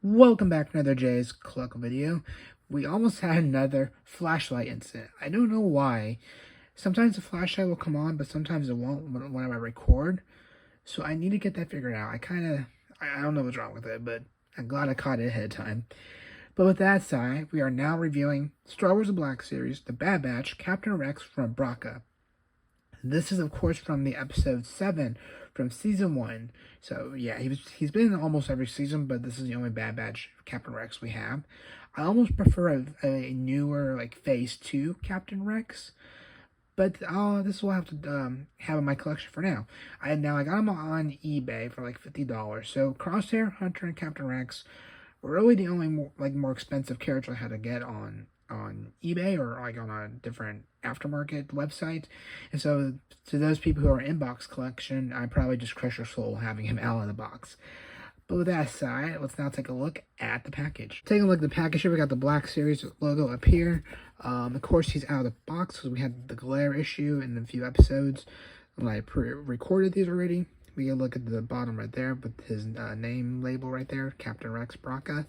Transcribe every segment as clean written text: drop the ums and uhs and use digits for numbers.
Welcome back to another Jay's Cluck video. We almost had another flashlight incident. I don't know why. Sometimes the flashlight will come on, but sometimes it won't when I record. So I need to get that figured out. I don't know what's wrong with it, but I'm glad I caught it ahead of time. But with that aside, we are now reviewing Star Wars The Black Series, The Bad Batch, Captain Rex from Braca. This is, of course, from the episode 7 from season 1. So, yeah, he's been in almost every season, but this is the only Bad Batch Captain Rex we have. I almost prefer a newer, like, Phase 2 Captain Rex, but this will have to have in my collection for now. I got them on eBay for like $50. So, Crosshair, Hunter, and Captain Rex were really the only more expensive character I had to get on eBay or like on a different aftermarket website. And so to those people who are inbox collection, I probably just crush your soul having him out of the box. But with that aside, let's now take a look at the package. Taking a look at the package here, we got the Black Series logo up here. Of course, he's out of the box because we had the glare issue in a few episodes when I recorded these already. We can look at the bottom right there with his name label right there, Captain Rex Braca.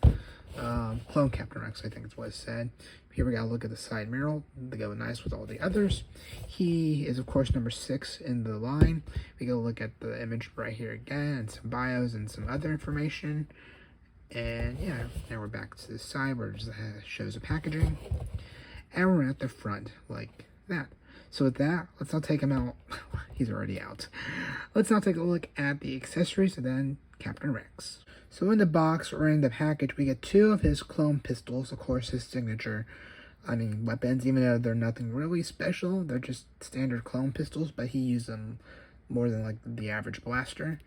Clone Captain Rex, I think is what it said. Here we got to look at the side mural to go nice with all the others. He is, of course, number 6 in the line. We go look at the image right here again, and some bios and some other information. And yeah, now we're back to the side where it just shows the packaging. And we're at the front, like that. So with that, let's now take him out. He's already out. Let's now take a look at the accessories and then Captain Rex. So in the box or in the package, we get 2 of his clone pistols, of course, his signature, weapons, even though they're nothing really special. They're just standard clone pistols, but he used them more than like the average blaster.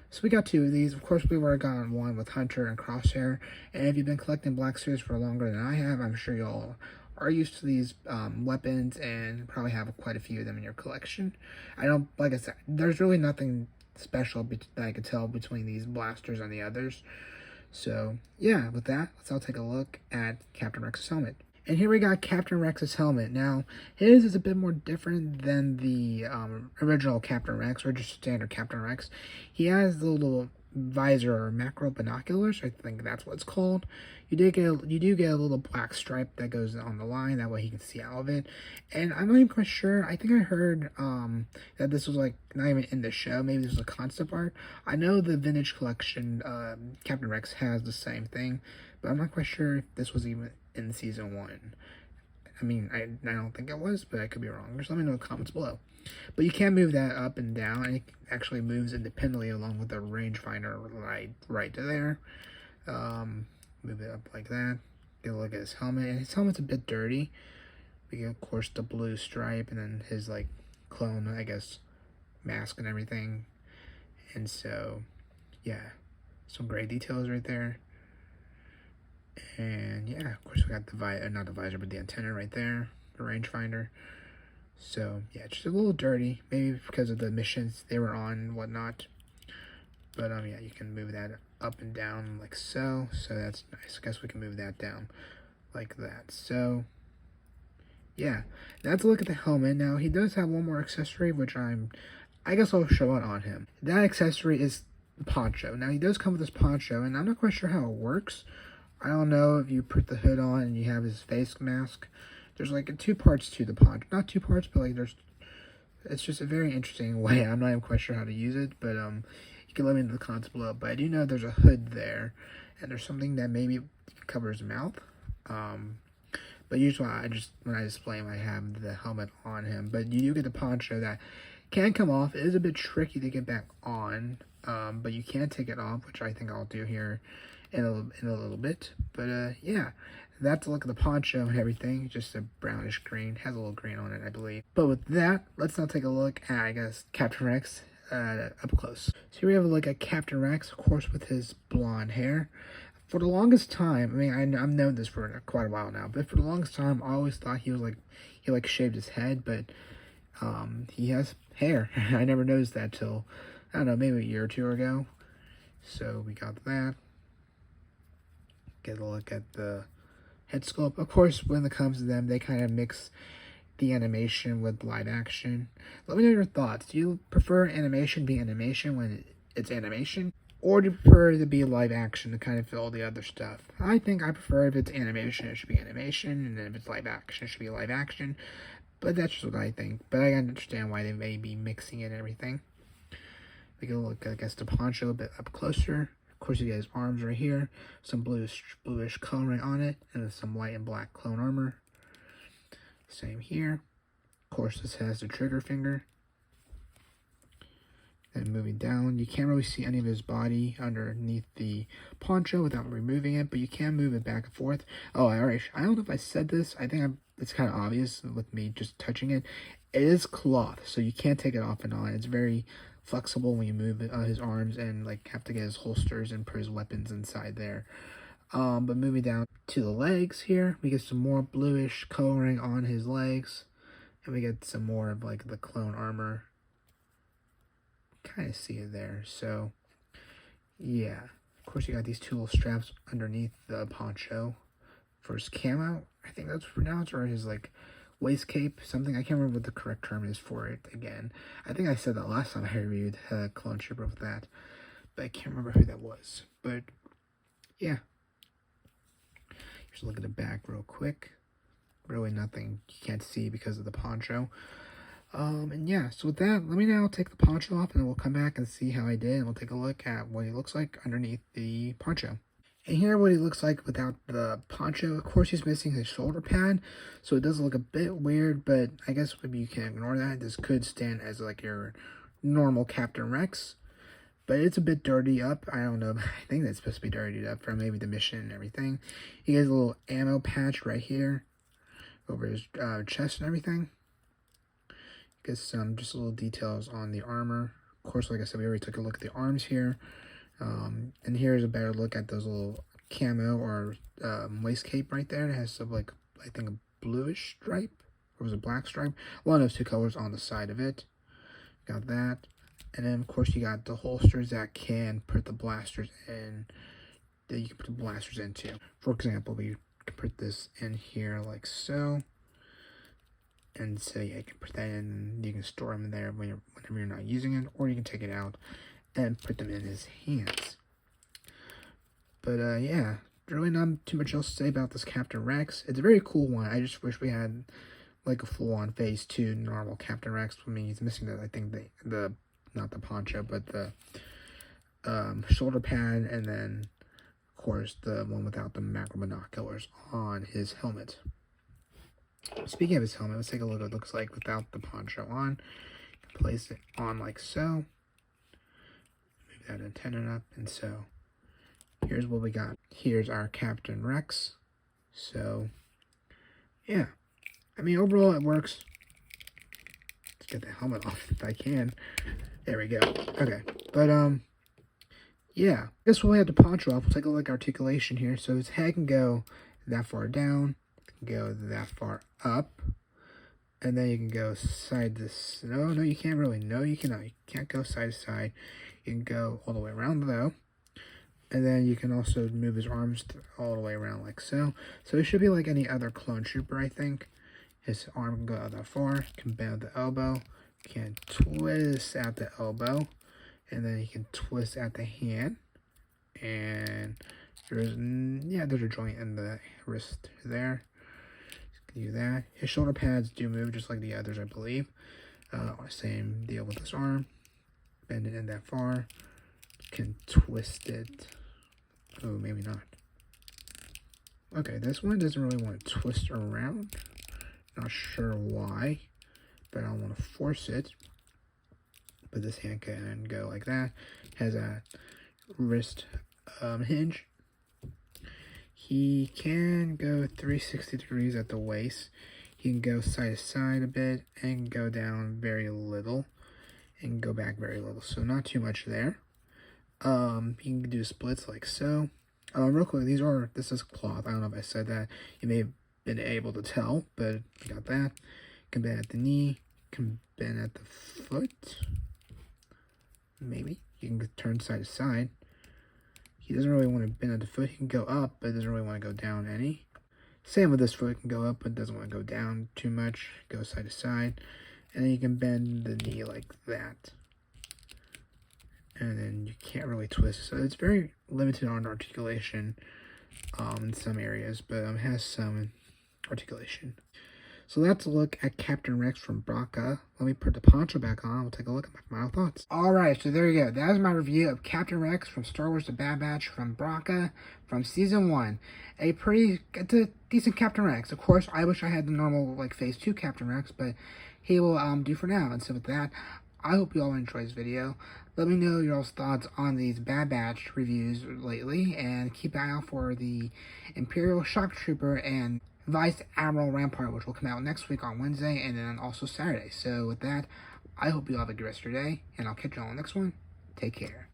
So we got 2 of these. Of course, we've already gotten one with Hunter and Crosshair. And if you've been collecting Black Series for longer than I have, I'm sure y'all are used to these weapons and probably have quite a few of them in your collection. Like I said, there's really nothing special that I could tell between these blasters and the others. So yeah, with that, let's all take a look at Captain Rex's helmet. And here we got Captain Rex's helmet. Now, his is a bit more different than the original Captain Rex, or just standard Captain Rex. He has the little visor or macro binoculars, I think that's what it's called. You do get a little black stripe that goes on the line, that way he can see out of it. And I'm not even quite sure. I think I heard that this was like not even in the show. Maybe this was a concept art. I know the vintage collection Captain Rex has the same thing, but I'm not quite sure if this was even in season 1. I mean, I don't think it was, but I could be wrong. Just let me know in the comments below. But you can move that up and down, and it actually moves independently along with the rangefinder right there. Move it up like that. Get a look at his helmet, and his helmet's a bit dirty. We get, of course, the blue stripe, and then his like clone, I guess, mask and everything. And so, yeah, some great details right there. And yeah, of course, we got the not the visor, but the antenna right there, the rangefinder. So yeah, just a little dirty, maybe because of the missions they were on and whatnot. But yeah, you can move that up and down like so. So that's nice. I guess we can move that down like that. So yeah, that's a look at the helmet. Now he does have one more accessory, which I guess I'll show it on him. That accessory is the poncho. Now he does come with this poncho, and I'm not quite sure how it works. I don't know if you put the hood on and you have his face mask. There's like 2 parts to the poncho. Not 2 parts, but like it's just a very interesting way. I'm not even quite sure how to use it, but you can let me know in the comments below. But I do know there's a hood there, and there's something that maybe covers his mouth. But usually when I display him, I have the helmet on him. But you do get the poncho that can come off. It is a bit tricky to get back on, but you can take it off, which I think I'll do here in a little bit. But yeah, that's a look at the poncho and everything. Just a brownish green, has a little green on it, I believe. But with that, let's now take a look at, I guess, Captain Rex up close. So here we have a look at Captain Rex, of course, with his blonde hair. For the longest time, I mean, I've known this for quite a while now, but for the longest time, I always thought he shaved his head, but he has hair. I never noticed that till, I don't know, maybe a year or 2 ago. So we got that. Get a look at the head sculpt. Of course, when it comes to them, they kind of mix the animation with live action. Let me know your thoughts. Do you prefer animation be animation when it's animation? Or do you prefer it to be live action to kind of fill all the other stuff? I think I prefer if it's animation, it should be animation, and then if it's live action, it should be live action. But that's just what I think. But I understand why they may be mixing it and everything. We can look, I guess, the poncho a bit up closer. Of course, you get his arms right here, some bluish coloring on it, and then some white and black clone armor. Same here. Of course, this has the trigger finger. And moving down, you can't really see any of his body underneath the poncho without removing it, but you can move it back and forth. Oh, I don't know if I said this. I think it's kind of obvious with me just touching it. It is cloth, so you can't take it off and on. It's very flexible when you move his arms and like have to get his holsters and put his weapons inside there. But moving down to the legs here, we get some more bluish coloring on his legs, and we get some more of like the clone armor. Kind of see it there. So yeah, of course you got these two little straps underneath the poncho for his camo. I think that's pronounced, or his like waist cape, something. I can't remember what the correct term is for it. Again, I think I said that last time I reviewed Clone Trooper with that, but I can't remember who that was. But yeah, just look at the back real quick. Really nothing you can't see because of the poncho. And yeah, so with that, let me now take the poncho off, and then we'll come back and see how I did, and we'll take a look at what he looks like underneath the poncho. And here what he looks like without the poncho. Of course, he's missing his shoulder pad, so it does look a bit weird, but I guess maybe you can ignore that. This could stand as like your normal Captain Rex, but it's a bit dirty up. I don't know, I think that's supposed to be dirtied up from maybe the mission and everything. He has a little ammo patch right here over his chest and everything. Get some just little details on the armor. Of course, like I said, we already took a look at the arms here. And here's a better look at those little camo or waist cape right there. It has some, like, I think a bluish stripe, or was it black stripe? One of those two colors on the side of it. Got that. And then, of course, you got the holsters that can put the blasters in, that you can put the blasters into. For example, we can put this in here like so. And so yeah, you can put that in, you can store them in there whenever you're not using it, or you can take it out and put them in his hands. But yeah, really not too much else to say about this Captain Rex. It's a very cool one. I just wish we had like a full-on Phase 2 normal Captain Rex. I mean, he's missing the, I think the not the poncho, but the shoulder pad, and then of course the one without the macro binoculars on his helmet. Speaking of his helmet, let's take a look at what it looks like without the poncho on. Place it on like so. Move that antenna up, and so here's what we got. Here's our Captain Rex. So yeah, I mean, overall it works. Let's get the helmet off if I can. There we go. Okay, but yeah, I guess we'll have the poncho off. We'll take a look at articulation here. So his head can go that far down, go that far up, and then you can go side to side. No, you can't really. No, you cannot. You can't go side to side. You can go all the way around though, and then you can also move his arms all the way around like so. So it should be like any other clone trooper, I think. His arm can go out that far. Can bend at the elbow. Can twist at the elbow, and then you can twist at the hand. And there's a joint in the wrist there. Do that. His shoulder pads do move just like the others, I believe. Same deal with his arm. Bend it in that far. Can twist it. Oh, maybe not. Okay, this one doesn't really want to twist around. Not sure why, but I don't want to force it. But this hand can go like that. Has a wrist hinge. He can go 360 degrees at the waist. He can go side to side a bit and go down very little and go back very little. So not too much there. He can do splits like so. Real quick, this is cloth. I don't know if I said that. You may have been able to tell, but you got that. Can bend at the knee. Can bend at the foot. Maybe. You can turn side to side. He doesn't really want to bend at the foot. He can go up, but doesn't really want to go down any. Same with this foot. Can go up, but doesn't want to go down too much. Go side to side. And then you can bend the knee like that. and then you can't really twist. So it's very limited on articulation in some areas, but it has some articulation. So let's look at Captain Rex from Braca. Let me put the poncho back on. We'll take a look at my final thoughts. Alright, so there you go. That was my review of Captain Rex from Star Wars The Bad Batch from Braca from Season 1. It's a decent Captain Rex. Of course, I wish I had the normal, like, Phase 2 Captain Rex, but he will do for now. And so with that, I hope you all enjoyed this video. Let me know your all's thoughts on these Bad Batch reviews lately, and keep an eye out for the Imperial Shock Trooper and Vice Admiral Rampart, which will come out next week on Wednesday and then also Saturday. So with that, I hope you all have a good rest of your day, and I'll catch you all on the next one. Take care.